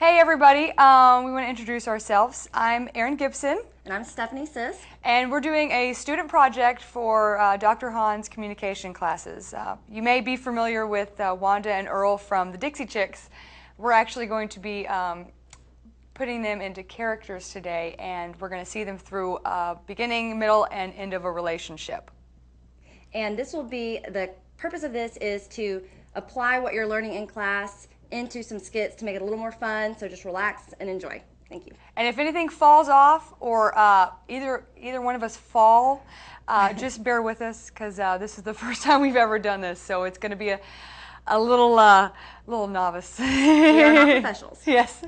Hey everybody, we want to introduce ourselves. I'm Erin Gibson. And I'm Stephanie Sis. And we're doing a student project for Dr. Hahn's communication classes. You may be familiar with Wanda and Earl from the Dixie Chicks. We're actually going to be putting them into characters today, and we're going to see them through beginning, middle, and end of a relationship. And this will be, the purpose of this is to apply what you're learning in class into some skits to make it a little more fun, so just relax and enjoy. Thank you. And if anything falls off or either one of us fall, just bear with us because this is the first time we've ever done this, so it's going to be a little novice. We are not professionals. Yes.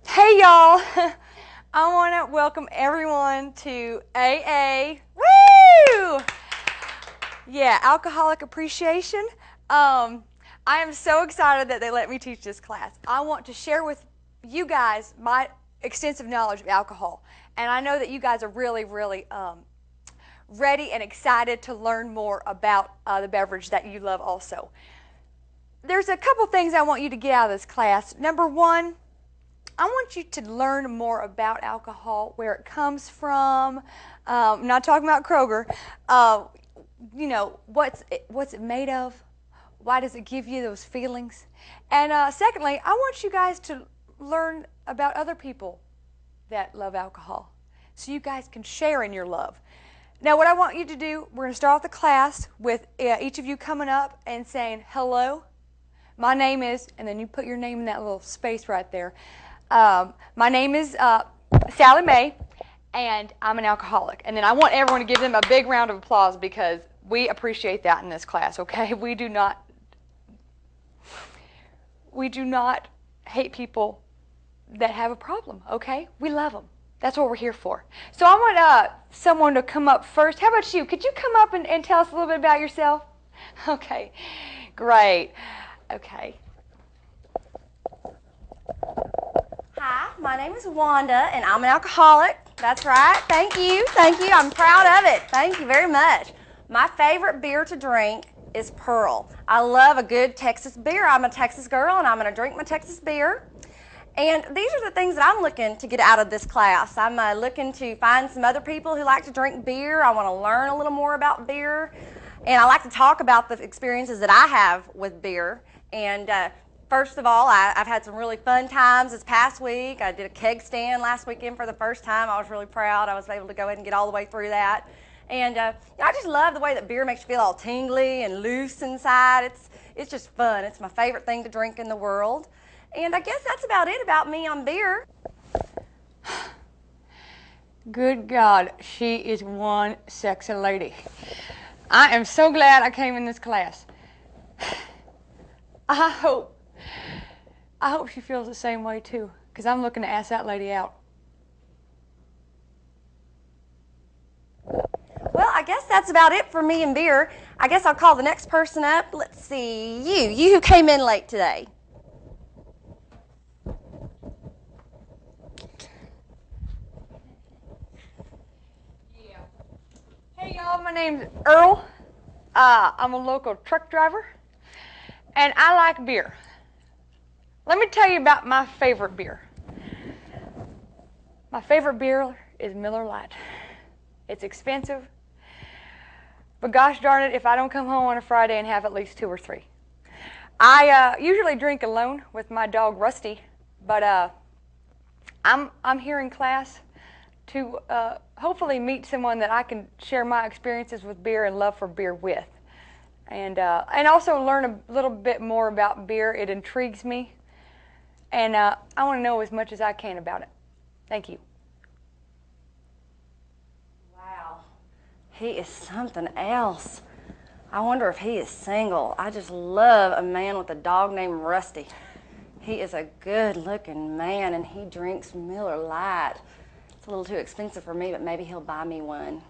Hey y'all, I want to welcome everyone to AA. Woo! Yeah, Alcoholic Appreciation. I am so excited that they let me teach this class. I want to share with you guys my extensive knowledge of alcohol. And I know that you guys are really, really ready and excited to learn more about the beverage that you love also. There's a couple things I want you to get out of this class. Number one, I want you to learn more about alcohol, where it comes from. I'm not talking about Kroger. You know, what's it made of? Why does it give you those feelings? And secondly, I want you guys to learn about other people that love alcohol, so you guys can share in your love. Now, what I want you to do, we're going to start off the class with each of you coming up and saying, hello, my name is, and then you put your name in that little space right there. My name is Sally Mae, and I'm an alcoholic. And then I want everyone to give them a big round of applause because we appreciate that in this class, okay? We do not hate people that have a problem, okay? We love them. That's what we're here for. So I want someone to come up first. How about you? Could you come up and tell us a little bit about yourself? Okay, great. Okay. Hi, my name is Wanda, and I'm an alcoholic. That's right. Thank you. Thank you. I'm proud of it. Thank you very much. My favorite beer to drink is Pearl. I love a good Texas beer. I'm a Texas girl, and I'm going to drink my Texas beer. And these are the things that I'm looking to get out of this class. I'm looking to find some other people who like to drink beer. I want to learn a little more about beer. And I like to talk about the experiences that I have with beer. And first of all, I've had some really fun times this past week. I did a keg stand last weekend for the first time. I was really proud. I was able to go ahead and get all the way through that. And I just love the way that beer makes you feel all tingly and loose inside. It's just fun. It's my favorite thing to drink in the world. And I guess that's about it about me on beer. Good God, she is one sexy lady. I am so glad I came in this class. I hope she feels the same way too, because I'm looking to ask that lady out. Well, I guess that's about it for me and beer. I guess I'll call the next person up. Let's see, you who came in late today. Yeah. Hey y'all, my name's Earl. I'm a local truck driver, and I like beer. Let me tell you about my favorite beer. My favorite beer is Miller Lite. It's expensive, but gosh darn it, if I don't come home on a Friday and have at least 2 or 3. I usually drink alone with my dog Rusty, but I'm here in class to hopefully meet someone that I can share my experiences with beer and love for beer with, and also learn a little bit more about beer. It intrigues me, and I want to know as much as I can about it. Thank you. Wow, he is something else. I wonder if he is single. I just love a man with a dog named Rusty. He is a good-looking man, and he drinks Miller Lite. It's a little too expensive for me, but maybe he'll buy me one.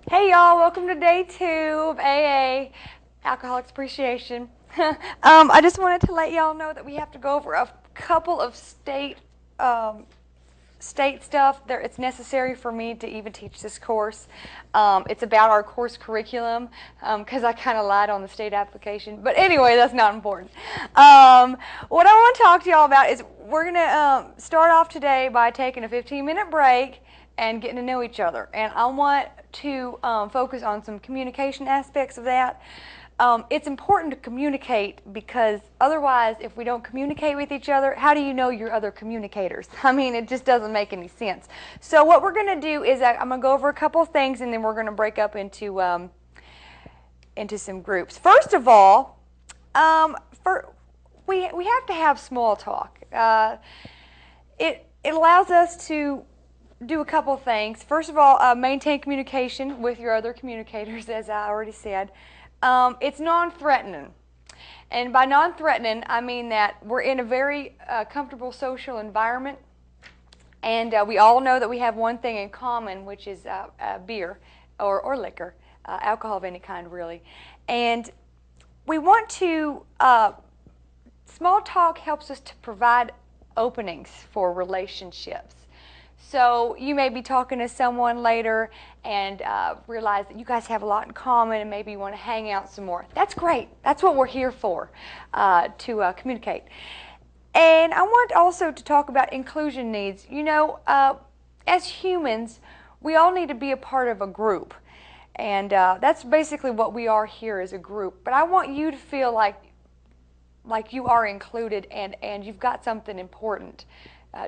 Hey y'all, welcome to day 2 of AA, Alcoholics Appreciation. I just wanted to let y'all know that we have to go over a couple of state stuff. It's necessary for me to even teach this course. It's about our course curriculum because I kind of lied on the state application. But anyway, that's not important. What I want to talk to y'all about is we're going to start off today by taking a 15-minute break and getting to know each other. And I want to focus on some communication aspects of that. It's important to communicate because otherwise, if we don't communicate with each other, how do you know you're other communicators? I mean, it just doesn't make any sense. So what we're going to do is I'm going to go over a couple of things, and then we're going to break up into some groups. First of all, we have to have small talk. It allows us to do a couple of things. First of all, maintain communication with your other communicators, as I already said. It's non-threatening. And by non-threatening, I mean that we're in a very comfortable social environment, and we all know that we have one thing in common, which is beer or liquor, alcohol of any kind, really. And we want to, small talk helps us to provide openings for relationships. So you may be talking to someone later and realize that you guys have a lot in common and maybe you want to hang out some more. That's great. That's what we're here for, to communicate. And I want also to talk about inclusion needs. You know, as humans, we all need to be a part of a group. And that's basically what we are here as a group. But I want you to feel like you are included and you've got something important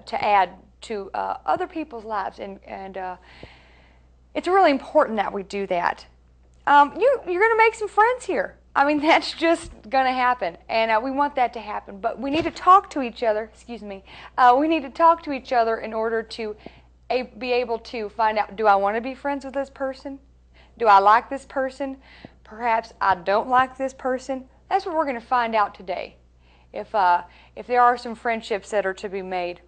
to add to other people's lives, and it's really important that we do that. You're going to make some friends here. I mean, that's just going to happen, and we want that to happen. But we need to talk to each other. Excuse me. We need to talk to each other in order to be able to find out: do I want to be friends with this person? Do I like this person? Perhaps I don't like this person. That's what we're going to find out today. If there are some friendships that are to be made.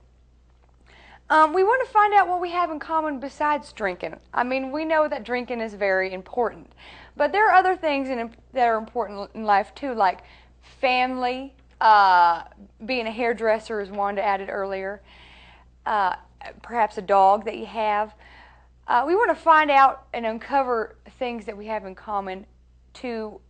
We want to find out what we have in common besides drinking. I mean, we know that drinking is very important, but there are other things that are important in life too, like family, being a hairdresser, as Wanda added earlier, perhaps a dog that you have. We want to find out and uncover things that we have in common to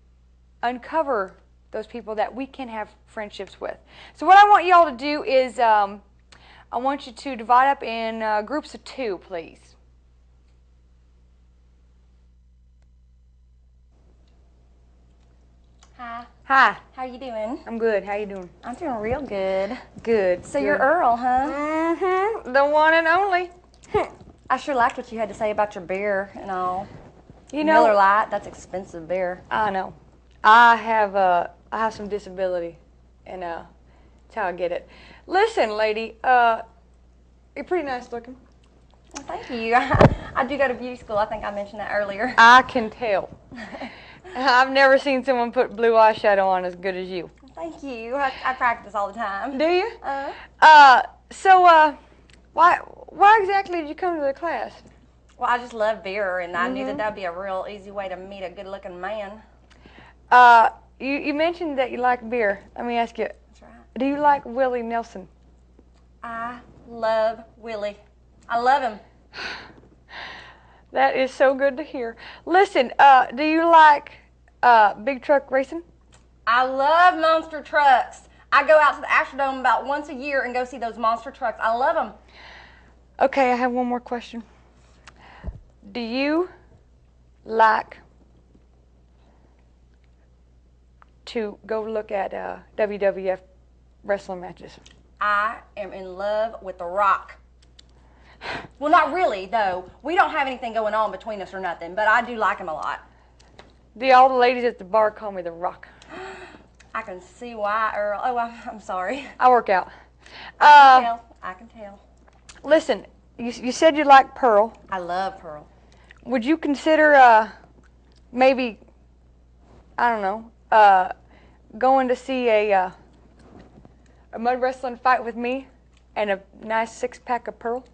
uncover those people that we can have friendships with. So what I want you all to do is I want you to divide up in groups of 2, please. Hi. Hi. How you doing? I'm good. How you doing? I'm doing real good. Good. So good. you're Earl, huh? Mm-hmm. The one and only. I sure liked what you had to say about your beer and all. You know, Miller Lite, that's expensive beer. I know. I have some disability, and that's how I get it. Listen, lady, you're pretty nice looking. Well, thank you. I do go to beauty school. I think I mentioned that earlier. I can tell. I've never seen someone put blue eyeshadow on as good as you. Thank you. I practice all the time. Do you? So why exactly did you come to the class? Well, I just love beer, and I knew that would be a real easy way to meet a good-looking man. You mentioned that you like beer. Let me ask you. That's right. Do you like Willie Nelson? I love Willie. I love him. That is so good to hear. Listen, do you like big truck racing? I love monster trucks. I go out to the Astrodome about once a year and go see those monster trucks. I love them. Okay, I have one more question. Do you like to go look at WWF wrestling matches? I am in love with The Rock. Well, not really, though. We don't have anything going on between us or nothing, but I do like him a lot. All the ladies at the bar call me The Rock. I can see why, Earl. Oh, I'm sorry. I work out. I can tell. Listen, you said you like Pearl. I love Pearl. Would you consider maybe, I don't know, going to see a mud wrestling fight with me and a nice 6-pack of Pearl?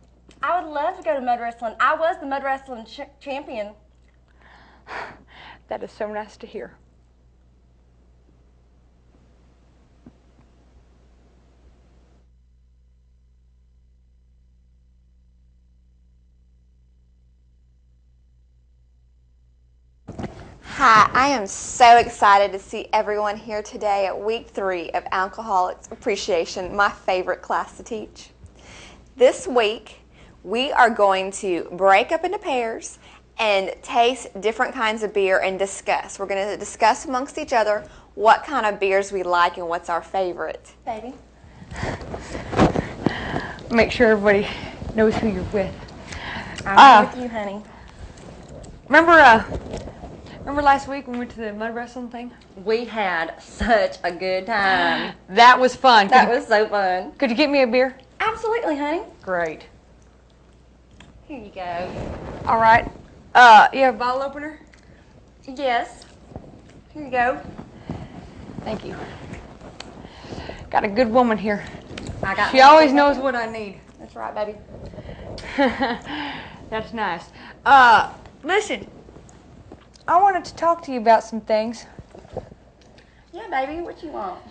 I would love to go to mud wrestling. I was the mud wrestling champion. That is so nice to hear. Hi, I am so excited to see everyone here today at week 3 of Alcoholics Appreciation, my favorite class to teach. This week, we are going to break up into pairs and taste different kinds of beer and discuss. We're going to discuss amongst each other what kind of beers we like and what's our favorite. Baby. Make sure everybody knows who you're with. I'm with you, honey. Remember last week when we went to the mud wrestling thing? We had such a good time. That was fun. That was so fun. Could you get me a beer? Absolutely, honey. Great. Here you go. All right. You have a bottle opener? Yes. Here you go. Thank you. Got a good woman here. She one. always knows what I need. That's right, baby. That's nice. Listen, I wanted to talk to you about some things. Yeah, baby. What you want?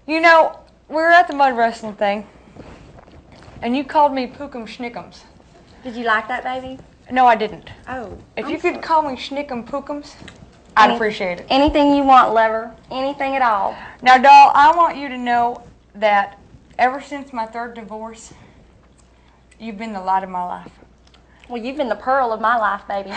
You know, we were at the mud wrestling thing, and you called me Pookum Schnickums. Did you like that, baby? No, I didn't. Oh. If you could call me Schnickum Pookums, I'd appreciate it. Anything you want, lover. Anything at all. Now, doll, I want you to know that ever since my 3rd divorce, you've been the light of my life. Well, you've been the pearl of my life, baby.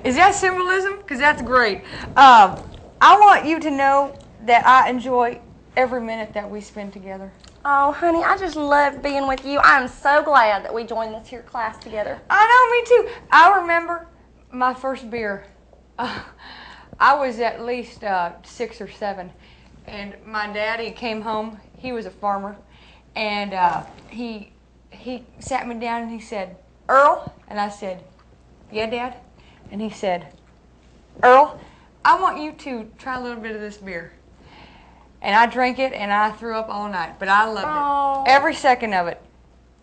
Is that symbolism? Because that's great. I want you to know that I enjoy every minute that we spend together. Oh, honey, I just love being with you. I am so glad that we joined this here class together. I know, me too. I remember my first beer. I was at least 6 or 7, and my daddy came home. He was a farmer, and he sat me down and he said, "Earl," and I said, "Yeah, Dad," and he said, "Earl, I want you to try a little bit of this beer." And I drank it, and I threw up all night, but I loved it. Every second of it.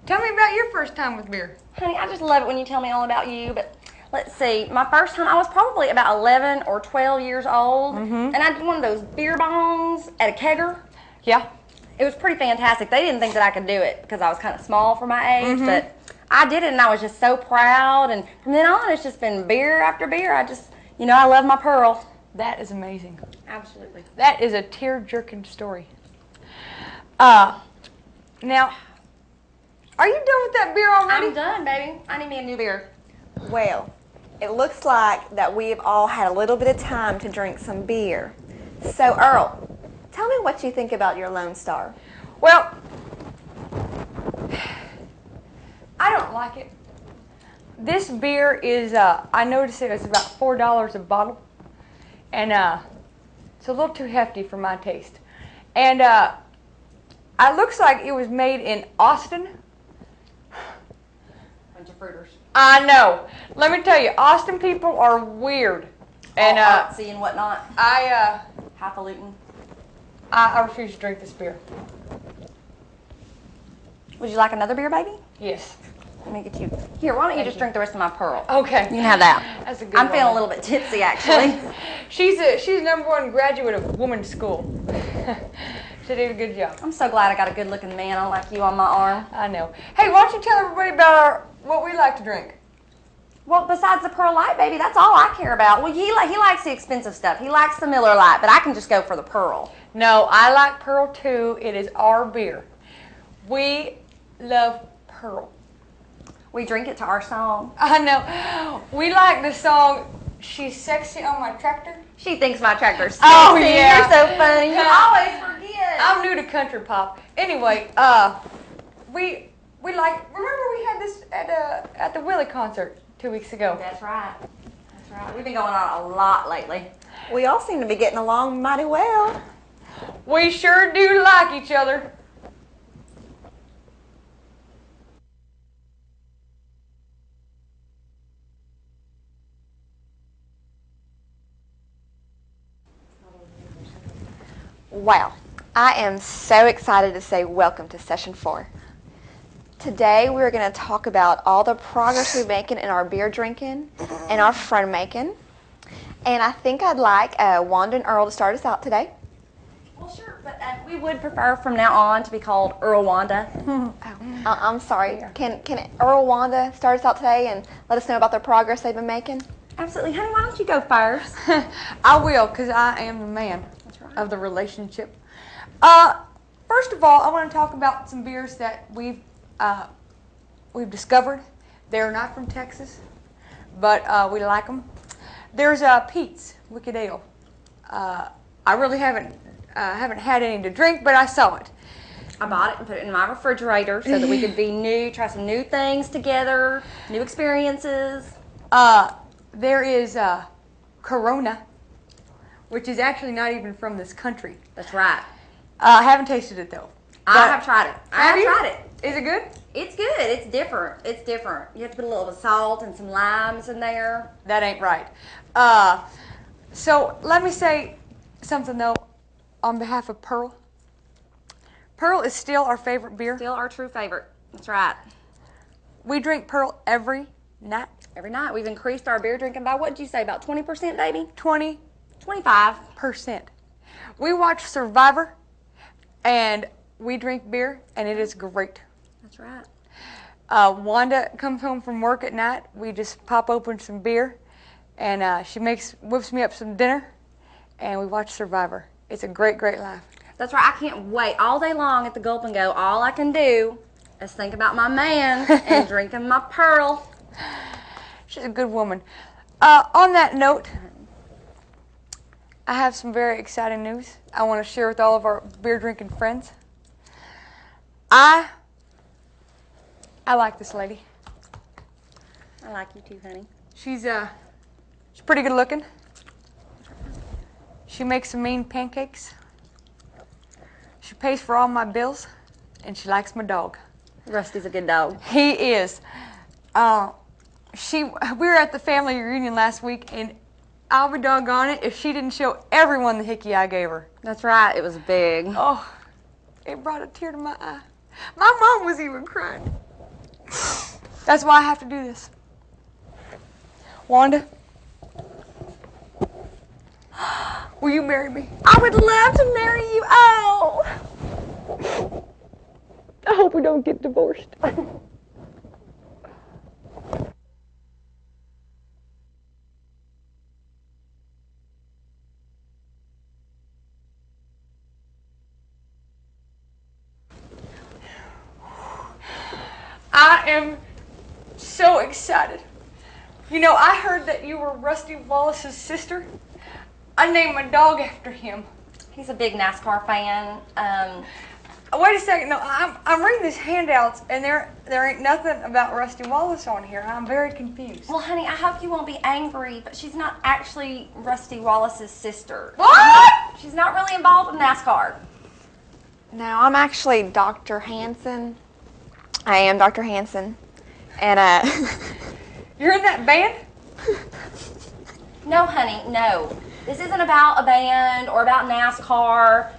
Tell me about your first time with beer. Honey, I just love it when you tell me all about you, but let's see. My first time, I was probably about 11 or 12 years old, and I did one of those beer bongs at a kegger. Yeah. It was pretty fantastic. They didn't think that I could do it because I was kind of small for my age, but I did it, and I was just so proud, and from then on, it's just been beer after beer. I just, I love my pearl. That is amazing. Absolutely. That is a tear-jerking story. Now, are you done with that beer already? I'm done, baby. I need me a new beer. Well, it looks like that we have all had a little bit of time to drink some beer. So, Earl, tell me what you think about your Lone Star. Well, I don't like it. This beer is, I noticed it was about $4 a bottle. And it's a little too hefty for my taste. And it looks like it was made in Austin. Bunch of fruiters. I know. Let me tell you, Austin people are weird. And artsy and whatnot. Highfalutin. I refuse to drink this beer. Would you like another beer, baby? Yes. Let me get you. Here, why don't you just drink the rest of my pearl? Okay. You can have that. That's a good I'm feeling a little bit tipsy, actually. She's #1 graduate of women's school. She did a good job. I'm so glad I got a good-looking man like you on my arm. I know. Hey, why don't you tell everybody about what we like to drink? Well, besides the Pearl Light, baby, that's all I care about. Well, he likes the expensive stuff. He likes the Miller Lite, but I can just go for the Pearl. No, I like Pearl too. It is our beer. We love Pearl. We drink it to our song. I know. We like the song, "She's Sexy on My Tractor." She thinks my tractor's sexy. Oh, yeah. You're so funny. You always forget. I'm new to country pop. Anyway, we like, remember we had this at the Willie concert 2 weeks ago. That's right. That's right. We've been going on a lot lately. We all seem to be getting along mighty well. We sure do like each other. Wow, I am so excited to say welcome to Session 4. Today we're going to talk about all the progress we're making in our beer drinking and our friend making. And I think I'd like Wanda and Earl to start us out today. Well, sure, but we would prefer from now on to be called Earl Wanda. I'm sorry. Can Earl Wanda start us out today and let us know about their progress they've been making? Absolutely. Honey, why don't you go first? I will, because I am the man of the relationship. First of all, I want to talk about some beers that we've discovered. They're not from Texas, but we like them. There's Pete's Wicked Ale. I really haven't had any to drink, but I saw it. I bought it and put it in my refrigerator so that we could be new, try some new things together, new experiences. There is Corona, which is actually not even from this country. That's right. I haven't tasted it though. I have tried it. I have tried it. Is it good? It's good. It's different. It's different. You have to put a little bit of salt and some limes in there. That ain't right. So let me say something though on behalf of Pearl. Pearl is still our favorite beer. Still our true favorite. That's right. We drink Pearl every night. Every night. We've increased our beer drinking by, what did you say, about 20%, baby? 20. 25%. We watch Survivor, and we drink beer, and it is great. That's right. Wanda comes home from work at night. We just pop open some beer, and she whips me up some dinner, and we watch Survivor. It's a great, great life. That's right. I can't wait all day long at the Gulp and Go. All I can do is think about my man and drinking my Pearl. She's a good woman. On that note, I have some very exciting news I want to share with all of our beer drinking friends. I like this lady. I like you too, honey. She's pretty good looking. She makes some mean pancakes. She pays for all my bills, and she likes my dog. Rusty's a good dog. He is. We were at the family reunion last week, and I'll be doggone it if she didn't show everyone the hickey I gave her. That's right. It was big. Oh, it brought a tear to my eye. My mom was even crying. That's why I have to do this. Wanda, will you marry me? I would love to marry you. Oh! I hope we don't get divorced. I am so excited. You know, I heard that you were Rusty Wallace's sister. I named my dog after him. He's a big NASCAR fan. Wait a second. No, I'm reading these handouts, and there ain't nothing about Rusty Wallace on here. I'm very confused. Well, honey, I hope you won't be angry, but she's not actually Rusty Wallace's sister. What? She's not really involved in NASCAR. No, I'm actually Dr. Hansen. I am Dr. Hansen. And, You're in that band? No, honey, no. This isn't about a band or about NASCAR.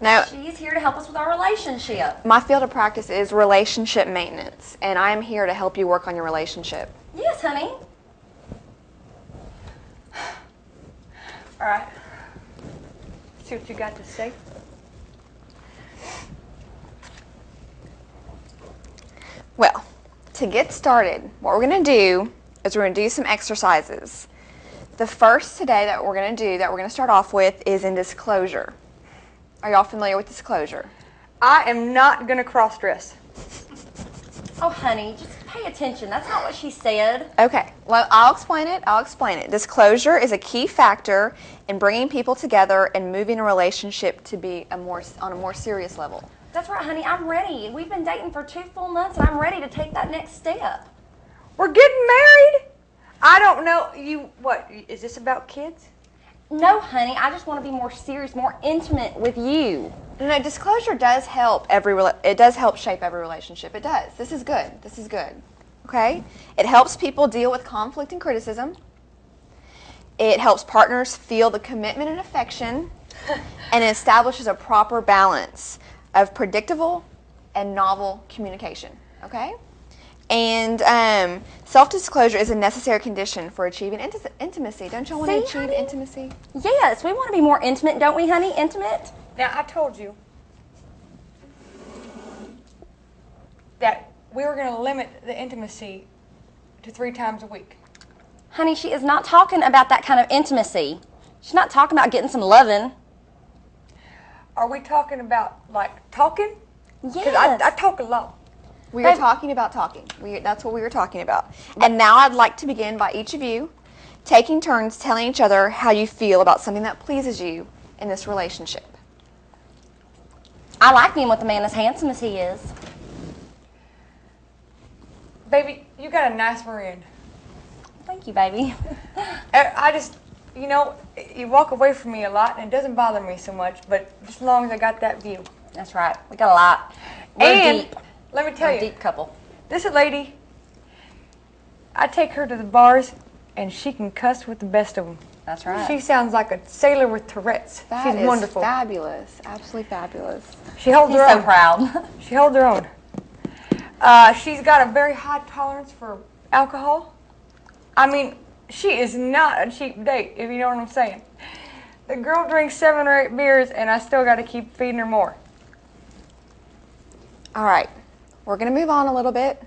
no, She's here to help us with our relationship. my field of practice is relationship maintenance, and I am here to help you work on your relationship. Yes, honey. All right. See what you got to say. Well, to get started, what we're going to do is we're going to do some exercises. The first today that we're going to start off with is in disclosure. Are y'all familiar with disclosure? I am not going to cross-dress. Oh, honey, just pay attention. That's not what she said. Okay, well, I'll explain it. Disclosure is a key factor in bringing people together and moving a relationship to be on a more serious level. That's right, honey. I'm ready. We've been dating for 2 full months, and I'm ready to take that next step. We're getting married? I don't know. What, is this about kids? No, honey. I just want to be more serious, more intimate with you. No, disclosure does help it does help shape every relationship. It does. This is good. Okay? It helps people deal with conflict and criticism. It helps partners feel the commitment and affection, and it establishes a proper balance of predictable and novel communication. Okay? And self-disclosure is a necessary condition for achieving intimacy. Don't y'all want to See, achieve honey? intimacy? Yes, we want to be more intimate, don't we, honey? Intimate? Now, I told you that we were going to limit the intimacy to 3 times a week. Honey, she is not talking about that kind of intimacy. She's not talking about getting some loving. Are we talking about, like, talking? Because Yes. I talk a lot. We are talking about talking. That's what we were talking about. And now I'd like to begin by each of you taking turns telling each other how you feel about something that pleases you in this relationship. I like being with a man as handsome as he is. Baby, you got a nice rear end. Thank you, baby. I just, you know, you walk away from me a lot, and it doesn't bother me so much, but just as long as I got that view. That's right. We got a lot. We're And deep. let me tell We're a you, deep couple. this lady, I take her to the bars, and she can cuss with the best of them. That's right. She sounds like a sailor with Tourette's. That She's is wonderful. fabulous. Absolutely fabulous. She holds He's her so own. proud. She holds her own. She's got a very high tolerance for alcohol. I mean, she is not a cheap date, if you know what I'm saying. The girl drinks 7 or 8 beers, and I still got to keep feeding her more. All right. We're going to move on a little bit.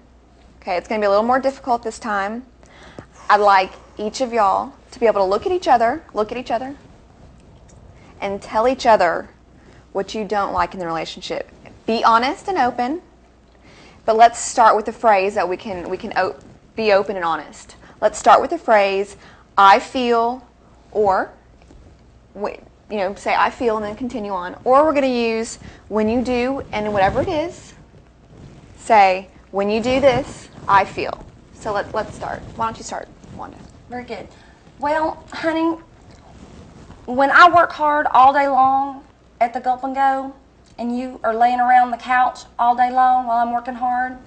Okay, it's going to be a little more difficult this time. I'd like each of y'all to be able to look at each other, and tell each other what you don't like in the relationship. Be honest and open, but let's start with the phrase that we can be open and honest. Let's start with the phrase, I feel, or, say I feel and then continue on. Or we're going to use when you do and whatever it is, say, when you do this, I feel. So let's start. Why don't you start, Wanda? Very good. Well, honey, when I work hard all day long at the Gulp and Go, and you are laying around the couch all day long while I'm working hard,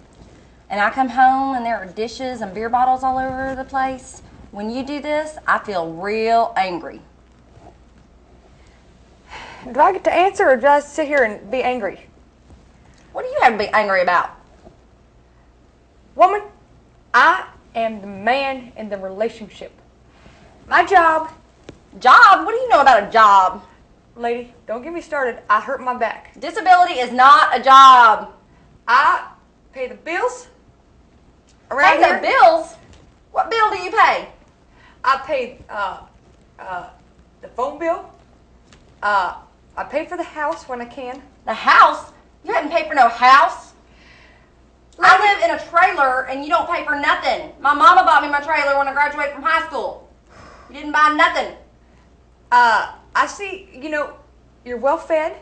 and I come home and there are dishes and beer bottles all over the place, when you do this, I feel real angry. Do I get to answer, or do I sit here and be angry? What do you have to be angry about? Woman, I am the man in the relationship. My job, Job? What do you know about a job? lady, don't get me started. I hurt my back. Disability is not a job. I pay the bills around Pay here. the bills? What bill do you pay? I pay the phone bill. I pay for the house when I can. The house? You haven't paid for no house. I live in a trailer and you don't pay for nothing. My mama bought me my trailer when I graduated from high school. You didn't buy nothing. I see, you're well fed.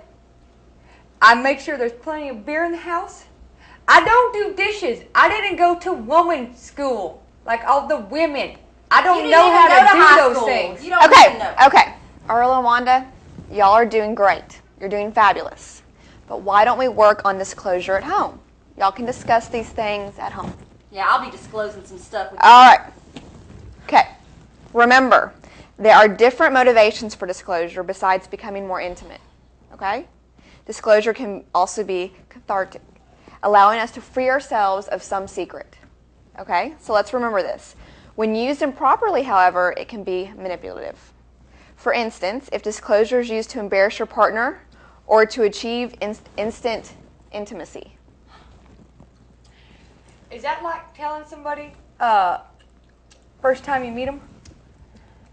I make sure there's plenty of beer in the house. I don't do dishes. I didn't go to women's school like all the women. I You don't didn't know even how go to do high those school. things. You don't even know. Okay. Earl and Wanda, y'all are doing great. You're doing fabulous. But why don't we work on disclosure at home? Y'all can discuss these things at home. Yeah, I'll be disclosing some stuff with you. All right. Okay. Remember, there are different motivations for disclosure besides becoming more intimate. Okay? Disclosure can also be cathartic, allowing us to free ourselves of some secret. Okay? So let's remember this. When used improperly, however, it can be manipulative. For instance, if disclosure is used to embarrass your partner or to achieve instant intimacy. Is that like telling somebody first time you meet them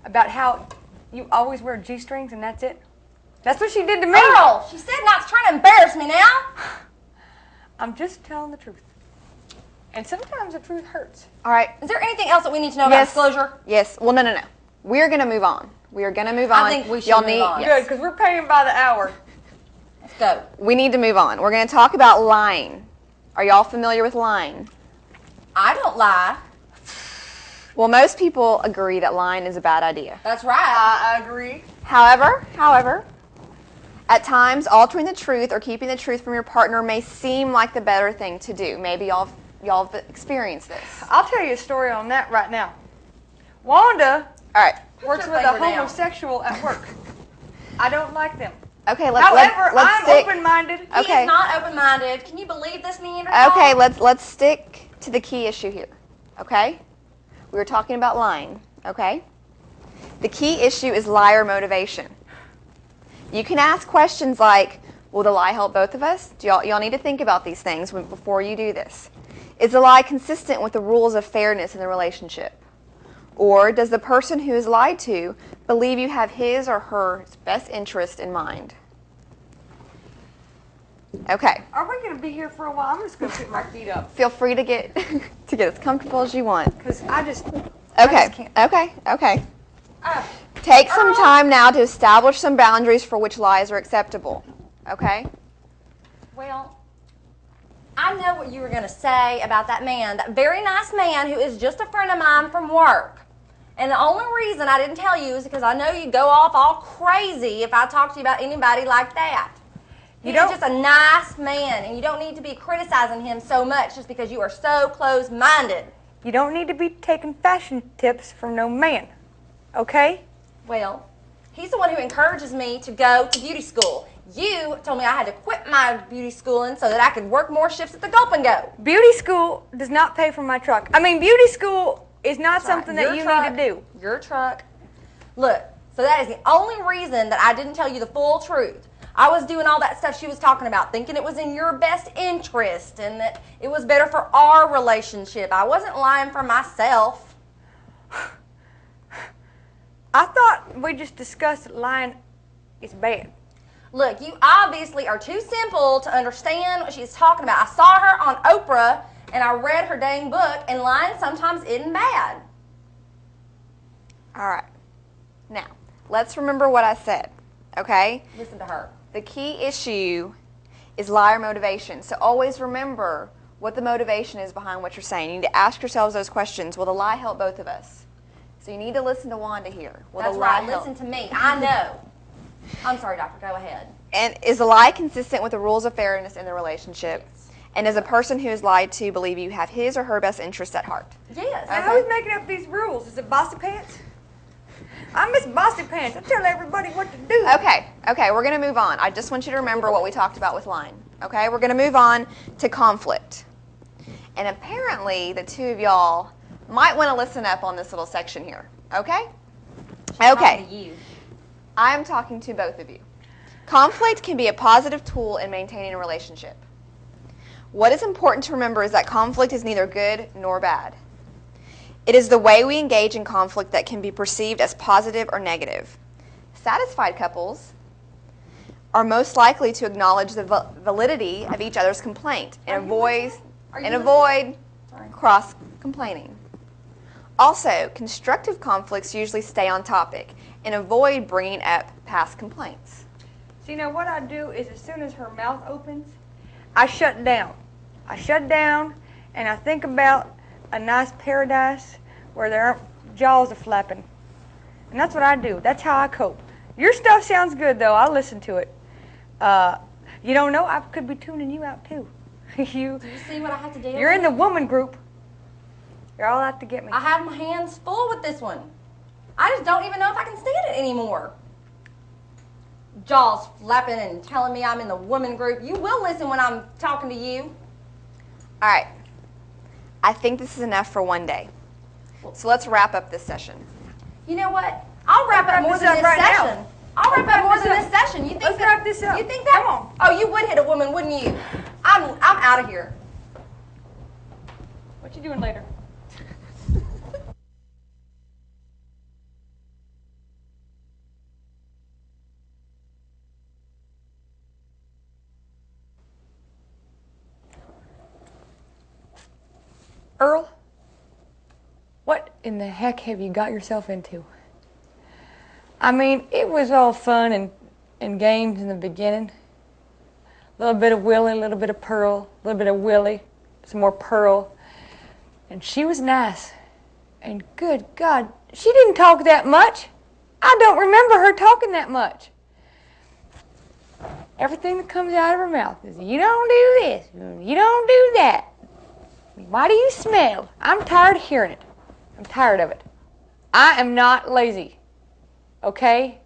about how you always wear G-strings and that's it? That's what she did to me. Earl, she said not to try to embarrass me now. I'm just telling the truth. And sometimes the truth hurts. All right. Is there anything else that we need to know about disclosure? Yes. Well, no. We're going to move on. We are going to move on. I think we should Y'all move on. Good, because we're paying by the hour. Let's go. We need to move on. We're going to talk about lying. Are y'all familiar with lying? I don't lie. Well, most people agree that lying is a bad idea. That's right. I agree. However, at times, altering the truth or keeping the truth from your partner may seem like the better thing to do. Maybe y'all have experienced this. I'll tell you a story on that right now. Wanda All right. works your with a finger down. homosexual at work. I don't like them. Okay. However, let's I'm stick. open-minded. He Okay. is not open-minded. Can you believe this, Neanderthal? Okay. Let's stick to the key issue here, okay? We were talking about lying, okay? The key issue is liar motivation. You can ask questions like, will the lie help both of us? Y'all need to think about these things before you do this. Is the lie consistent with the rules of fairness in the relationship? Or does the person who is lied to believe you have his or her best interest in mind? Okay. Are we going to be here for a while? I'm just going to put my feet up. Feel free to get as comfortable as you want. Because I just Okay. Okay. Take some time now to establish some boundaries for which lies are acceptable. Okay? Well, I know what you were going to say about that man, that very nice man who is just a friend of mine from work. And the only reason I didn't tell you is because I know you'd go off all crazy if I talked to you about anybody like that. He's just a nice man, and you don't need to be criticizing him so much just because you are so close-minded. You don't need to be taking fashion tips from no man, okay? Well, he's the one who encourages me to go to beauty school. You told me I had to quit my beauty schooling so that I could work more shifts at the Gulp and Go. Beauty school does not pay for my truck. I mean, beauty school is not something that you need to do. Your truck. Look, so that is the only reason that I didn't tell you the full truth. I was doing all that stuff she was talking about, thinking it was in your best interest and that it was better for our relationship. I wasn't lying for myself. I thought we just discussed that lying is bad. Look, you obviously are too simple to understand what she's talking about. I saw her on Oprah, and I read her dang book, and lying sometimes isn't bad. All right. Now, let's remember what I said, okay? Listen to her. The key issue is liar motivation. So always remember what the motivation is behind what you're saying. You need to ask yourselves those questions. Will the lie help both of us? So you need to listen to Wanda here. Will That's the lie right. help? Listen to me. I know. I'm sorry, doctor. Go ahead. And is the lie consistent with the rules of fairness in the relationship? Yes. And does a person who is lied to believe you have his or her best interest at heart? Yes. And who's making up these rules? Is it Bossy Pants? I'm Miss Bossy Pants. I tell everybody what to do. Okay, we're going to move on. I just want you to remember what we talked about with lying. Okay, we're going to move on to conflict. And apparently, the two of y'all might want to listen up on this little section here. Okay? Okay. To you. I am talking to both of you. Conflict can be a positive tool in maintaining a relationship. What is important to remember is that conflict is neither good nor bad. It is the way we engage in conflict that can be perceived as positive or negative. Satisfied couples are most likely to acknowledge the validity of each other's complaint and avoid cross-complaining. Also, constructive conflicts usually stay on topic and avoid bringing up past complaints. So, you know, what I do is as soon as her mouth opens, I shut down. I shut down and I think about a nice paradise where there aren't jaws a-flapping. And that's what I do. That's how I cope. Your stuff sounds good, though. I'll listen to it. You don't know, I could be tuning you out, too. Do you see what I have to do? You're in the woman group. You're all out to get me. I have my hands full with this one. I just don't even know if I can stand it anymore. Jaws flapping and telling me I'm in the woman group. You will listen when I'm talking to you. All right. I think this is enough for one day. So let's wrap up this session. You know what? I'll wrap up more than this session. I'll wrap up more than this session. You think Let's wrap this up. You think that? Come on. Oh, you would hit a woman, wouldn't you? I'm out of here. What you doing later? Earl, what in the heck have you got yourself into? I mean, it was all fun and games in the beginning. A little bit of Willie, a little bit of Pearl, a little bit of Willie, some more Pearl. And she was nice. And good God, she didn't talk that much. I don't remember her talking that much. Everything that comes out of her mouth is, you don't do this, you don't do that. Why do you smell? I'm tired of hearing it. I'm tired of it. I am not lazy, okay?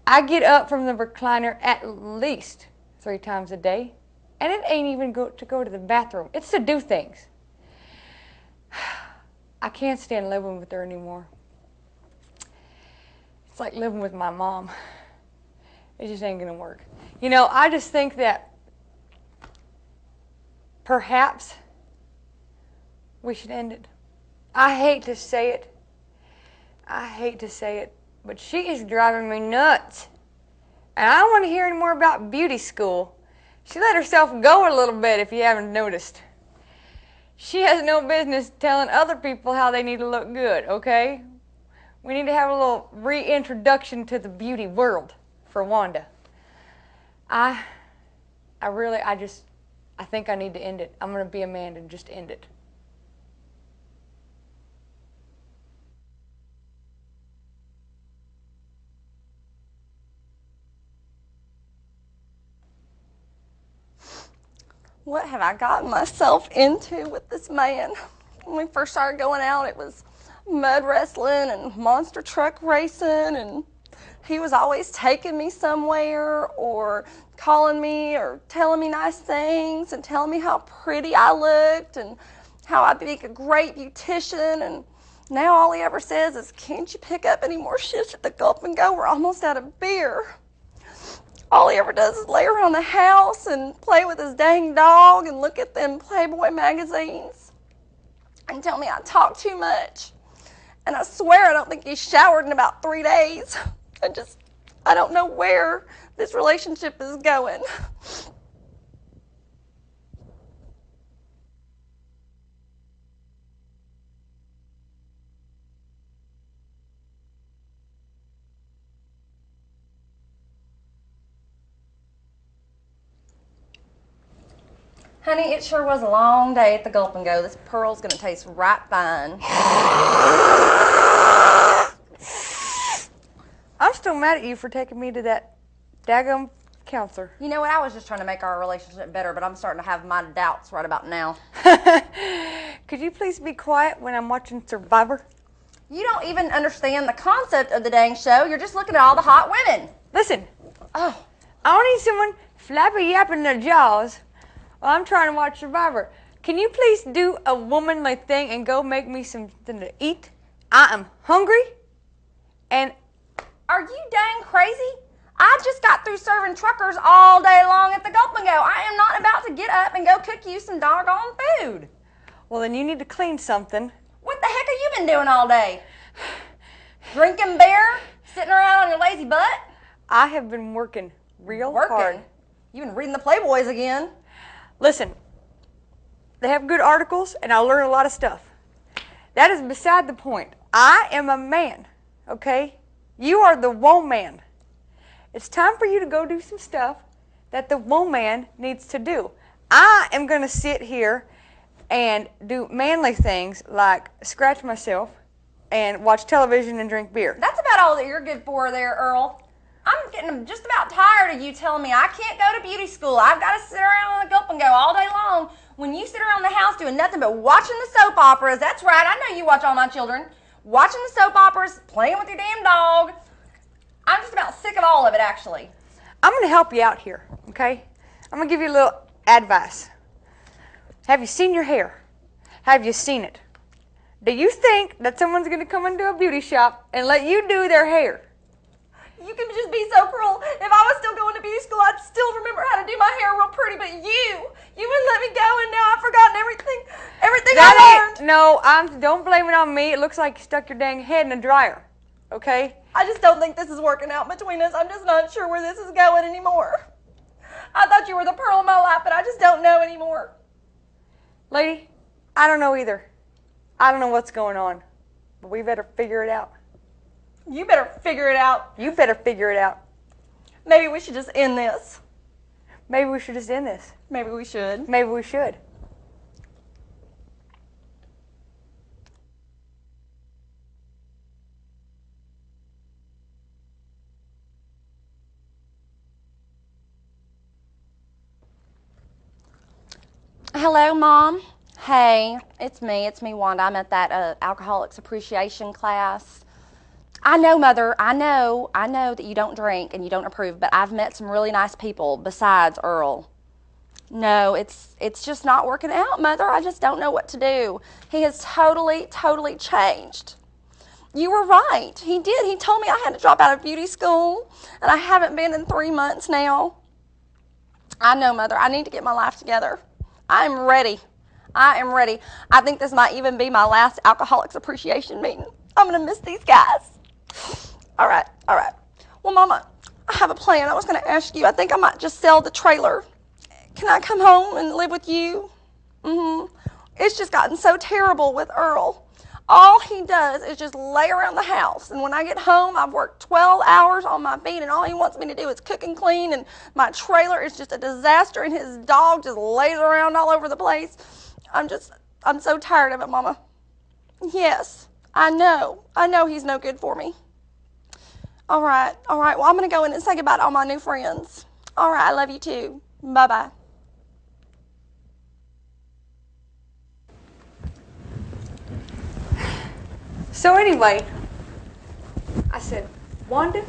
I get up from the recliner at least 3 times a day, and it ain't even to go to the bathroom. It's to do things. I can't stand living with her anymore. It's like living with my mom. It just ain't going to work. You know, I just think that perhaps we should end it. I hate to say it. I hate to say it, but she is driving me nuts. And I don't want to hear any more about beauty school. She let herself go a little bit, if you haven't noticed. She has no business telling other people how they need to look good, okay? We need to have a little reintroduction to the beauty world for Wanda. I think I need to end it. I'm going to be a man and just end it. What have I gotten myself into with this man? When we first started going out, it was mud wrestling and monster truck racing, and he was always taking me somewhere or calling me or telling me nice things and telling me how pretty I looked and how I'd be a great beautician. And now all he ever says is, can't you pick up any more shifts at the Gulp and Go? We're almost out of beer. All he ever does is lay around the house and play with his dang dog and look at them Playboy magazines and tell me I talk too much. And I swear I don't think he's showered in about 3 days. I don't know where this relationship is going. Honey, it sure was a long day at the Gulp and Go. This Pearl's gonna taste right fine. I'm still mad at you for taking me to that daggum counselor. You know what? I was just trying to make our relationship better, but I'm starting to have my doubts right about now. Could you please be quiet when I'm watching Survivor? You don't even understand the concept of the dang show. You're just looking at all the hot women. Listen, Oh, I don't need someone flappy yapping their jaws while I'm trying to watch Survivor. Can you please do a womanly thing and go make me something to eat? I am hungry, and are you dang crazy? I just got through serving truckers all day long at the Gulp and Go. I am not about to get up and go cook you some doggone food. well, then you need to clean something. What the heck have you been doing all day? Drinking beer? Sitting around on your lazy butt? I have been working real hard. You've been reading the Playboys again. Listen, they have good articles, and I learn a lot of stuff. That is beside the point. I am a man, okay? You are the woman. It's time for you to go do some stuff that the woman needs to do. I am going to sit here and do manly things like scratch myself and watch television and drink beer. That's about all that you're good for there, Earl. I'm getting just about tired of you telling me I can't go to beauty school. I've got to sit around on the Gulp and Go all day long when you sit around the house doing nothing but watching the soap operas. That's right, I know you watch All My Children. Watching the soap operas, playing with your damn dog. I'm just about sick of all of it, actually. I'm going to help you out here, okay? I'm going to give you a little advice. Have you seen your hair? Have you seen it? Do you think that someone's going to come into a beauty shop and let you do their hair? You can just be so cruel. If I was still going to beauty school, I'd still remember how to do my hair real pretty, but you wouldn't let me go, and now I've forgotten everything I learned. No, don't blame it on me. It looks like you stuck your dang head in a dryer, okay? I just don't think this is working out between us. I'm just not sure where this is going anymore. I thought you were the pearl of my life, but I just don't know anymore. Lady, I don't know either. I don't know what's going on, but we better figure it out. You better figure it out. You better figure it out. Maybe we should just end this. Maybe we should just end this. Maybe we should. Maybe we should. Hello, Mom. Hey, it's me, Wanda. I'm at that Alcoholics Appreciation class. I know, Mother, I know that you don't drink and you don't approve, but I've met some really nice people besides Earl. No, it's just not working out, Mother. I just don't know what to do. He has totally changed. You were right. He did. He told me I had to drop out of beauty school, and I haven't been in 3 months now. I know, Mother. I need to get my life together. I'm ready. I am ready. I think this might even be my last Alcoholics Appreciation meeting. I'm going to miss these guys. All right. Well, Mama, I have a plan. I was going to ask you. I think I might just sell the trailer. Can I come home and live with you? It's just gotten so terrible with Earl. All he does is just lay around the house. And when I get home, I've worked 12 hours on my feet, and all he wants me to do is cook and clean, and my trailer is just a disaster, and his dog just lays around all over the place. I'm so tired of it, Mama. Yes, I know he's no good for me. All right. Well, I'm going to go in and say goodbye to all my new friends. All right, I love you too. Bye-bye. So anyway, I said, Wanda,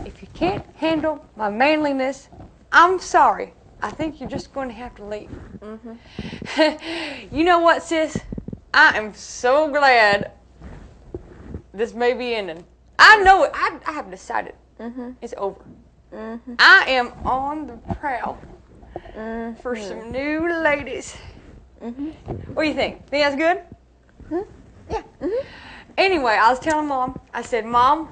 if you can't handle my manliness, I'm sorry. I think you're just going to have to leave. You know what, sis? I am so glad this may be ending. I know it. I have decided it's over. I am on the prowl for some new ladies. What do you think? Think that's good? Yeah. Anyway, I was telling Mom, I said, Mom,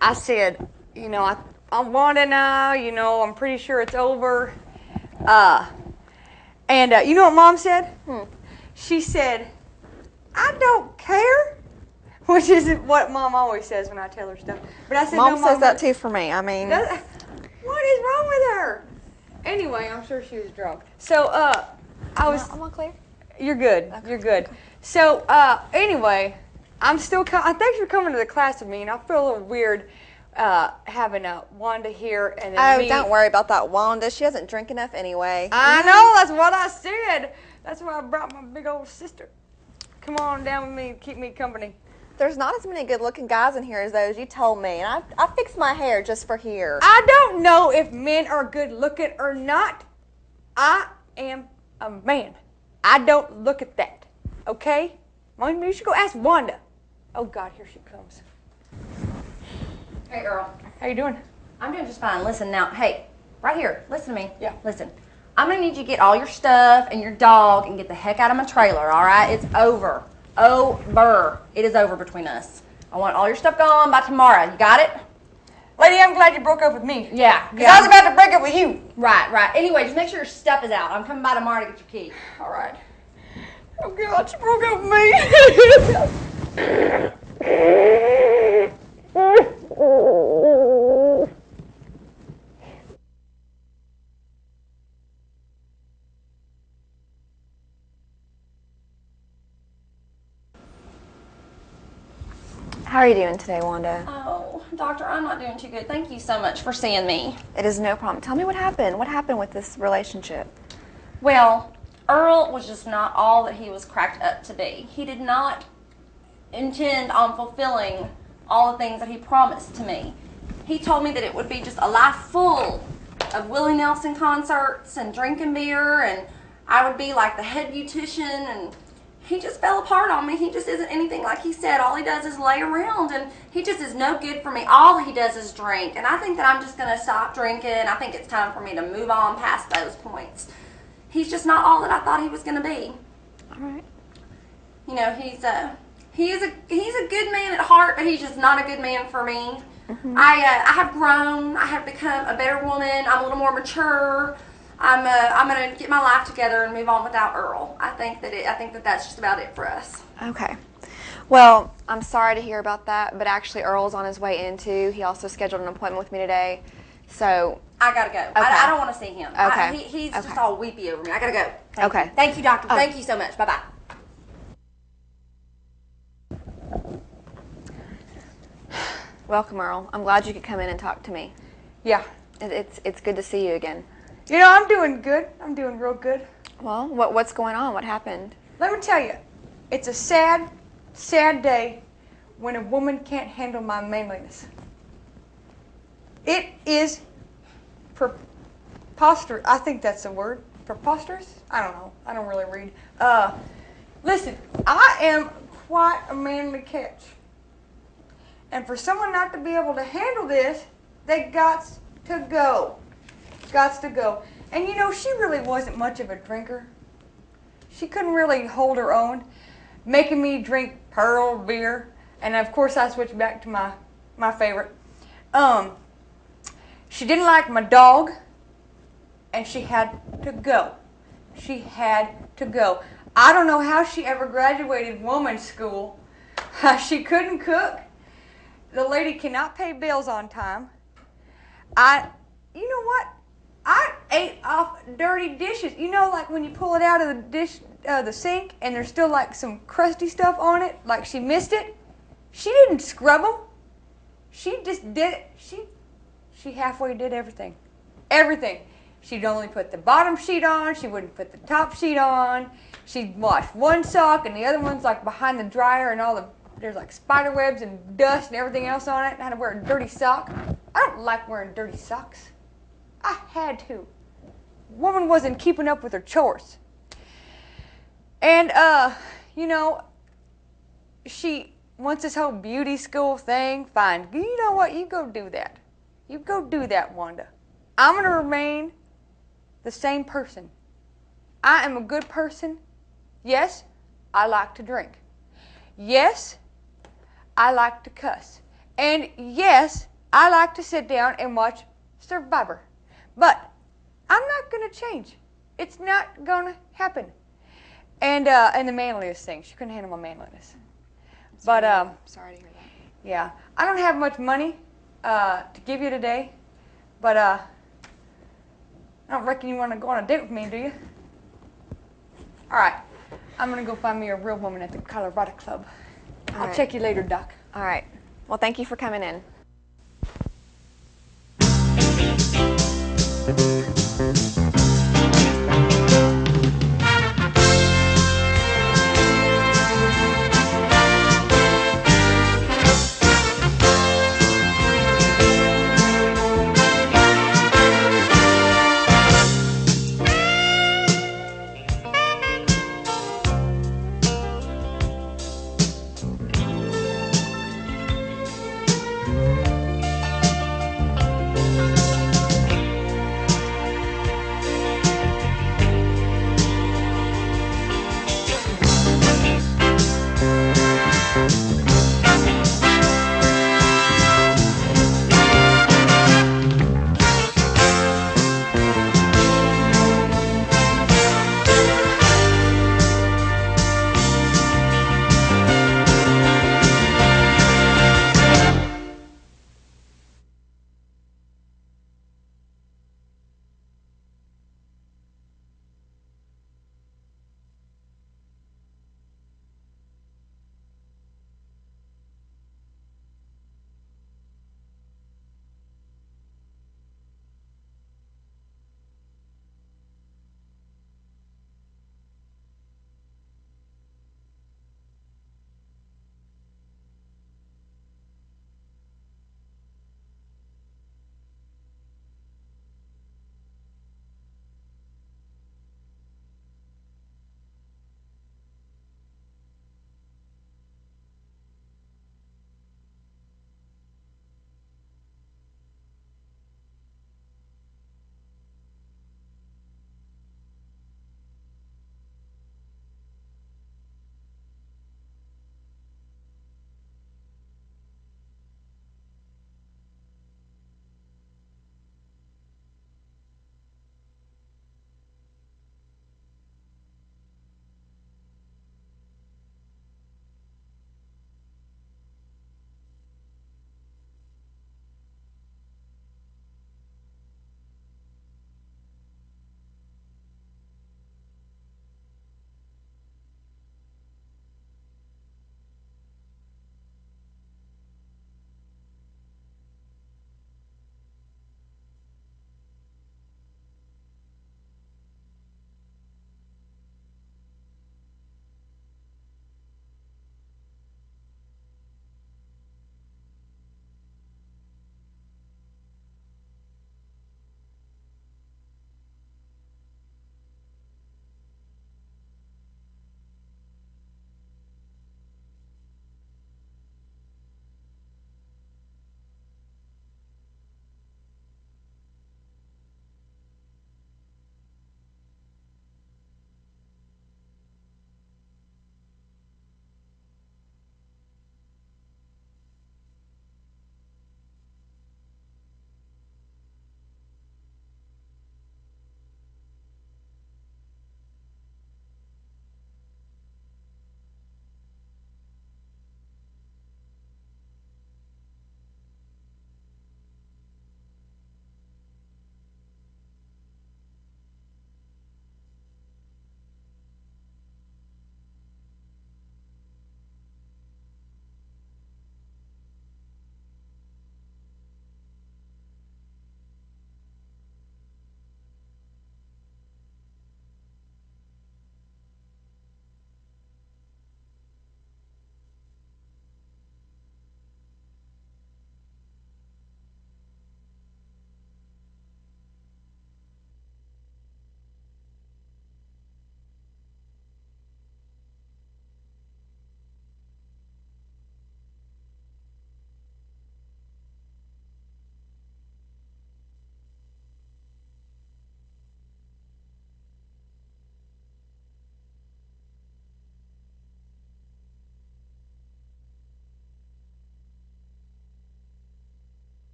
I said, you know, I'm Wanda now, you know, I'm pretty sure it's over. And you know what Mom said? She said, I don't care. Which isn't what Mom always says when I tell her stuff. But I said, Mom no, says that too for me. I mean, what is wrong with her? Anyway, I'm sure she was drunk. So, I'm all clear. You're good. Okay. You're good. So, anyway, I'm still thanks for coming to the class with me, and I feel a little weird having Wanda here and then me. Don't worry about that Wanda. She doesn't drink enough anyway. I know, that's what I said. That's why I brought my big old sister. Come on down with me and keep me company. There's not as many good-looking guys in here as those you told me, and I fixed my hair just for here. I don't know if men are good-looking or not. I am a man. I don't look at that, okay? Maybe you should go ask Wanda. Oh, God, here she comes. Hey, Earl. How you doing? I'm doing just fine. Listen now. Hey, right here. Listen to me. Yeah. Listen. I'm going to need you to get all your stuff and your dog and get the heck out of my trailer, all right? It's over. Over. It is over between us. I want all your stuff gone by tomorrow. You got it? Lady, I'm glad you broke up with me. Yeah. Because I was about to break up with you. Right. Anyway, just make sure your stuff is out. I'm coming by tomorrow to get your key. All right. Oh, God, she broke up with me. How are you doing today, Wanda? Oh, doctor, I'm not doing too good. Thank you so much for seeing me. It is no problem. Tell me what happened. What happened with this relationship? Well, Earl was just not all that he was cracked up to be. He did not intend on fulfilling all the things that he promised to me. He told me that it would be just a life full of Willie Nelson concerts and drinking beer, and I would be like the head beautician, and he just fell apart on me. He just isn't anything like he said. All he does is lay around, and he just is no good for me. All he does is drink, and I think that I'm just going to stop drinking. I think it's time for me to move on past those points. He's just not all that I thought he was going to be. All right. You know, he's a good man at heart, but he's just not a good man for me. I have grown. I have become a better woman. I'm a little more mature. I'm gonna get my life together and move on without Earl. I think that that's just about it for us. Okay. Well, I'm sorry to hear about that, but actually Earl's on his way in too. He also scheduled an appointment with me today, so I gotta go. Okay. I don't want to see him. Okay. He's Okay. just all weepy over me. I gotta go. Okay. Thank you, doctor. Oh. Thank you so much. Bye bye. Welcome, Earl. I'm glad you could come in and talk to me. Yeah. It's good to see you again. You know, I'm doing good. I'm doing real good. Well, what's going on? What happened? Let me tell you, it's a sad, sad day when a woman can't handle my manliness. It is preposterous. I think that's the word. Preposterous? I don't know. I don't really read. Listen, I am quite a manly catch. And for someone not to be able to handle this, they gots to go. Gots to go. And you know, she really wasn't much of a drinker. She couldn't really hold her own, making me drink Pearl beer. And of course I switched back to my favorite. She didn't like my dog, and she had to go. She had to go. I don't know how she ever graduated women's school. She couldn't cook. The lady cannot pay bills on time. You know what? I ate off dirty dishes. You know, like when you pull it out of the sink and there's still like some crusty stuff on it, like she missed it. She didn't scrub them. She just did it. She halfway did everything. Everything. She'd only put the bottom sheet on. She wouldn't put the top sheet on. She'd wash one sock and the other one's like behind the dryer and there's like spider webs and dust and everything else on it. And I had to wear a dirty sock. I don't like wearing dirty socks. I had to. Woman wasn't keeping up with her chores. And, you know, she wants this whole beauty school thing. Fine. You know what? You go do that. You go do that, Wanda. I'm going to remain the same person. I am a good person. Yes, I like to drink. Yes, I like to cuss. And yes, I like to sit down and watch Survivor. But I'm not going to change. It's not going to happen. And the manliest thing, she couldn't handle my manliness. But sorry to hear that. Yeah, I don't have much money to give you today, but I don't reckon you want to go on a date with me, do you? All right, I'm going to go find me a real woman at the Colorado Club. I'll check you later, Doc. All right. Well, thank you for coming in.